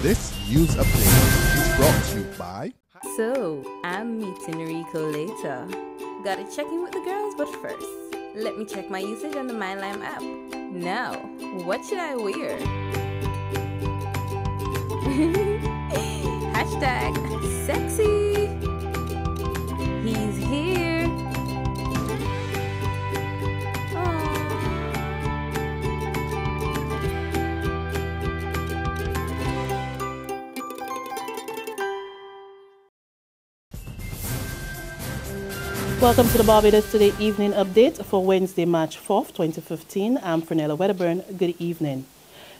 This news update is brought to you by... So, I'm meeting Rico later. Gotta check in with the girls, but first, let me check my usage on the MyLime app. Now, what should I wear? Hashtag sexy. He's here. Welcome to the Barbados Today evening update for Wednesday, March 4th, 2015. I'm Fernella Wedderburn. Good evening.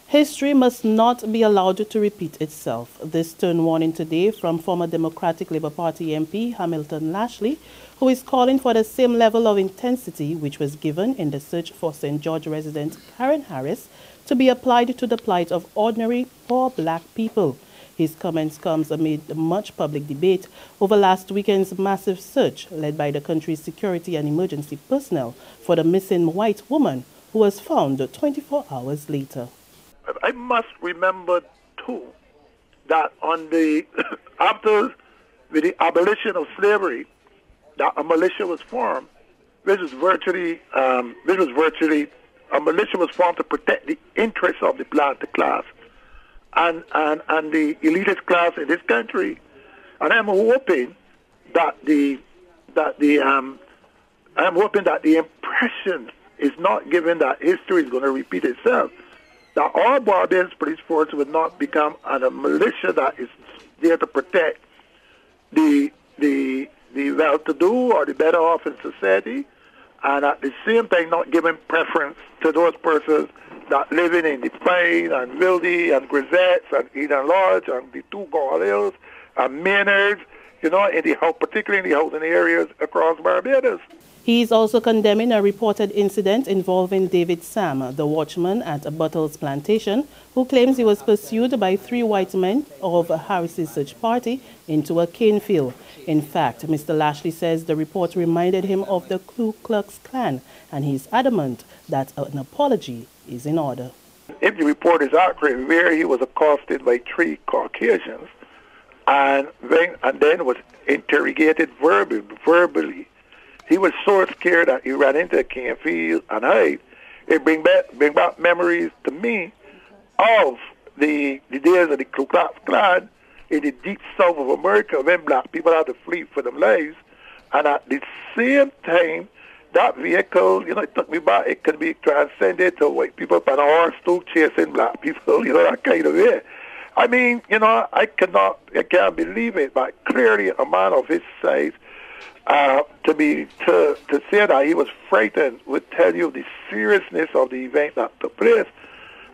History must not be allowed to repeat itself. This stern warning today from former Democratic Labour Party MP Hamilton Lashley, who is calling for the same level of intensity which was given in the search for St. George resident Karen Harris to be applied to the plight of ordinary poor black people. His comments comes amid much public debate over last weekend's massive search led by the country's security and emergency personnel for the missing white woman who was found 24 hours later. I must remember, too, that on the after the abolition of slavery, that a militia was formed, which was virtually a militia was formed to protect the interests of the planter class and the elitist class in this country. And I'm hoping that the impression is not given that history is going to repeat itself. That all Barbados police force would not become a militia that is there to protect the well-to-do or the better off in society, and at the same time not giving preference to those persons that living in the Pine and Wildy and Grisettes and Eden Lodge and the two Gall Hills and Maynards, particularly in the housing areas across Barbados. He is also condemning a reported incident involving David Sam, the watchman at a Buttles plantation, who claims he was pursued by 3 white men of Harris's search party into a cane field. In fact, Mr. Lashley says the report reminded him of the Ku Klux Klan, and he's adamant that an apology is in order. If the report is accurate, where he was accosted by 3 Caucasians and then was interrogated verbally, he was so scared that he ran into a cane field and hid. It bring back memories to me of the days of the Ku Klux Klan in the deep south of America when black people had to flee for their lives. And at the same time, that vehicle, it took me back. It could be transcended to white people on a horse too, chasing black people, that kind of way. I mean, I can't believe it, but clearly a man of his size, to say that he was frightened would tell you the seriousness of the event that took place.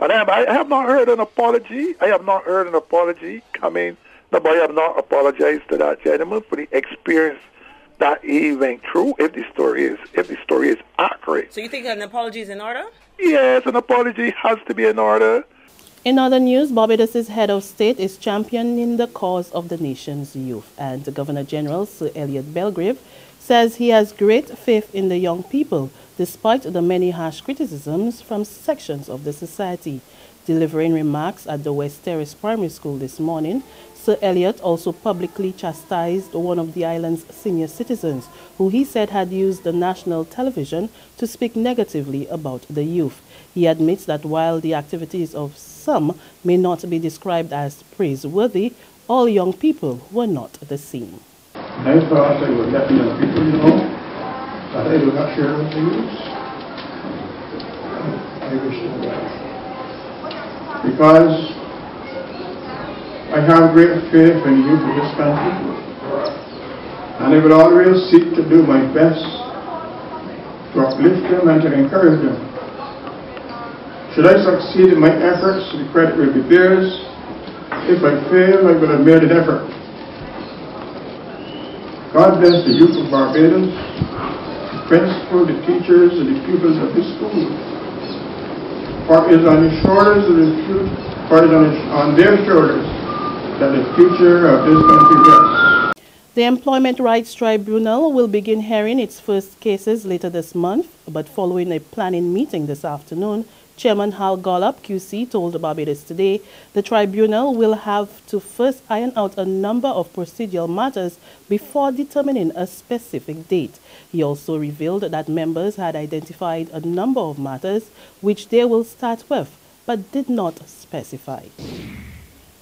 And I have not heard an apology. I have not heard an apology coming. Nobody have not apologized to that gentleman for the experience that he went through. If the story is accurate. So you think an apology is in order? Yes, an apology has to be in order. In other news, Barbados' head of state is championing the cause of the nation's youth, and the Governor General, Sir Elliot Belgrave, says he has great faith in the young people, despite the many harsh criticisms from sections of the society. Delivering remarks at the West Terrace Primary School this morning, Sir Elliot also publicly chastised one of the island's senior citizens, who he said had used the national television to speak negatively about the youth. He admits that while the activities of some may not be described as praiseworthy, all young people were not the same. I thought I would let the young people know that I will not share with the youth. I wish them well. Because I have great faith in the youth of this country, and I will always seek to do my best to uplift them and to encourage them. Should I succeed in my efforts, the credit will be theirs. If I fail, I will have made an effort. God bless the youth of Barbados, the principal, the teachers, and the pupils of this school. For it is on the shoulders of the future, on their shoulders that the future of this country rests. The Employment Rights Tribunal will begin hearing its first cases later this month, but following a planning meeting this afternoon, Chairman Hal Gollop, QC, told Barbados Today the tribunal will have to first iron out a number of procedural matters before determining a specific date. He also revealed that members had identified a number of matters which they will start with, but did not specify.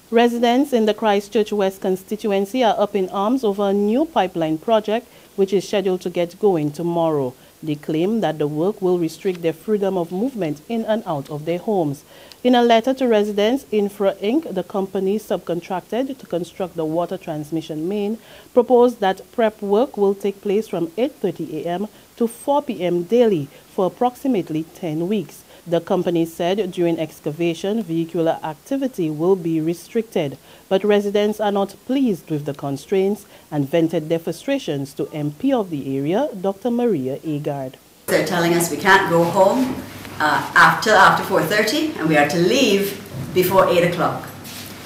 Residents in the Christchurch West constituency are up in arms over a new pipeline project which is scheduled to get going tomorrow. They claim that the work will restrict their freedom of movement in and out of their homes. In a letter to residents, Infra Inc., the company subcontracted to construct the water transmission main, proposed that prep work will take place from 8:30 a.m. to 4 p.m. daily for approximately 10 weeks. The company said during excavation, vehicular activity will be restricted, but residents are not pleased with the constraints and vented their frustrations to MP of the area, Dr. Maria Agard. They're telling us we can't go home after 4:30 and we are to leave before 8 o'clock.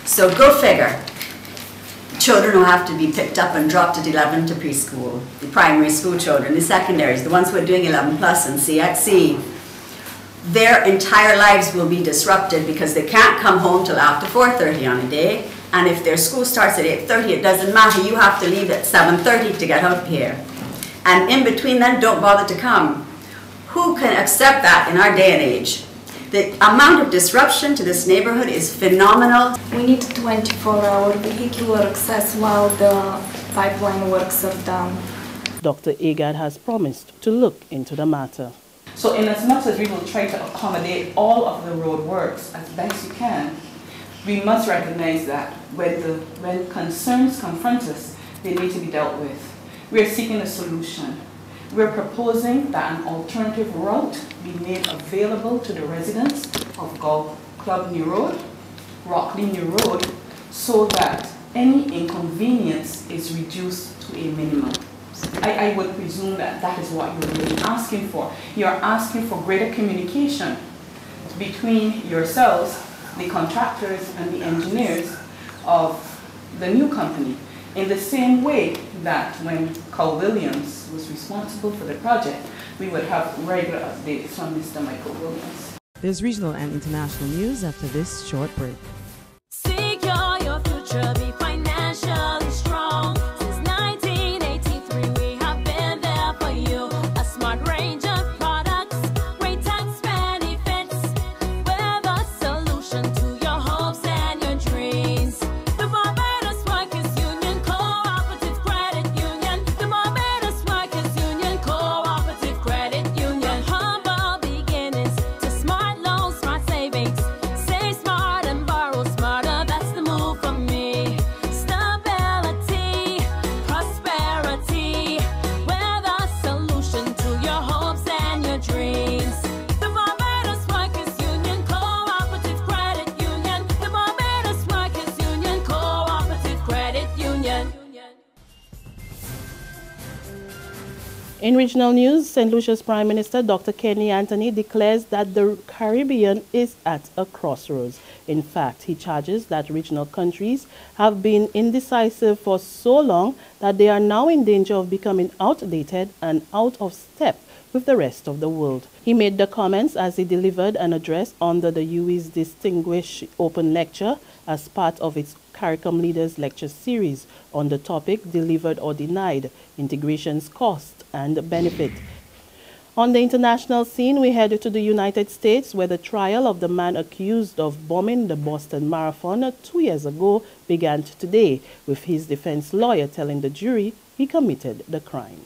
So go figure. Children who have to be picked up and dropped at 11 to preschool, the primary school children, the secondaries, the ones who are doing 11 plus and CXC, their entire lives will be disrupted because they can't come home till after 4:30 on a day, and if their school starts at 8:30, it doesn't matter, you have to leave at 7:30 to get out here. And in between then, don't bother to come. Who can accept that in our day and age? The amount of disruption to this neighborhood is phenomenal. We need 24-hour vehicular access while the pipeline works are done. Dr. Agard has promised to look into the matter. So in as much as we will try to accommodate all of the road works as best you can, we must recognize that when concerns confront us, they need to be dealt with. We are seeking a solution. We are proposing that an alternative route be made available to the residents of Golf Club New Road, Rockley New Road, so that any inconvenience is reduced to a minimum. I would presume that that is what you're really asking for. You're asking for greater communication between yourselves, the contractors and the engineers of the new company, in the same way that when Carl Williams was responsible for the project, we would have regular updates from Mr. Michael Williams. There's regional and international news after this short break. Secure your future, be financially strong. Since 1983, we have been there for you. A smart range of products, great tax benefits. We're the solution to your hopes and your dreams. The Barbados Workers Union Cooperative Credit Union. The Barbados Workers Union Cooperative Credit Union. Humble beginnings to smart loans, smart savings. Save smart and borrow smarter. That's the move for me. Stability, prosperity. We're the solution to your hopes and your dreams. The Barbados Workers Union Cooperative Credit Union. The Barbados Workers Union Cooperative Credit Union. In regional news, St. Lucia's Prime Minister Dr. Kenny Anthony declares that the Caribbean is at a crossroads. In fact, he charges that regional countries have been indecisive for so long that they are now in danger of becoming outdated and out of step with the rest of the world. He made the comments as he delivered an address under the UWI's Distinguished Open Lecture as part of its CARICOM Leaders Lecture Series on the topic Delivered or Denied, Integration's Cost and Benefit. On the international scene, we headed to the United States, where the trial of the man accused of bombing the Boston Marathon 2 years ago began today, with his defense lawyer telling the jury he committed the crime.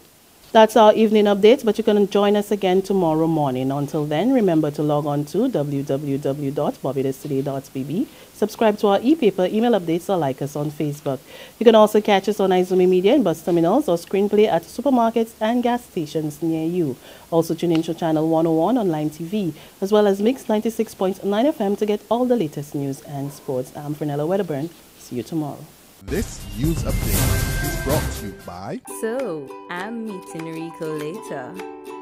That's our evening update, but you can join us again tomorrow morning. Until then, remember to log on to www.barbadostoday.bb, subscribe to our e-paper, email updates, or like us on Facebook. You can also catch us on Izumi Media in bus terminals or screenplay at supermarkets and gas stations near you. Also tune in to Channel 101 online TV, as well as Mix 96.9 FM to get all the latest news and sports. I'm Fernella Wedderburn. See you tomorrow. This news update is brought to you by... So, I'm meeting Rico later.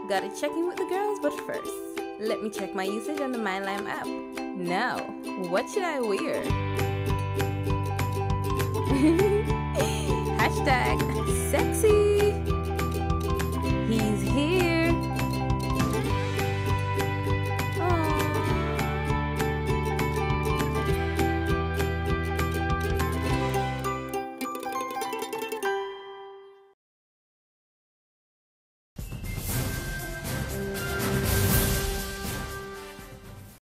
Gotta check in with the girls, but first, let me check my usage on the MyLime app. Now, what should I wear? Hashtag sexy. He's here.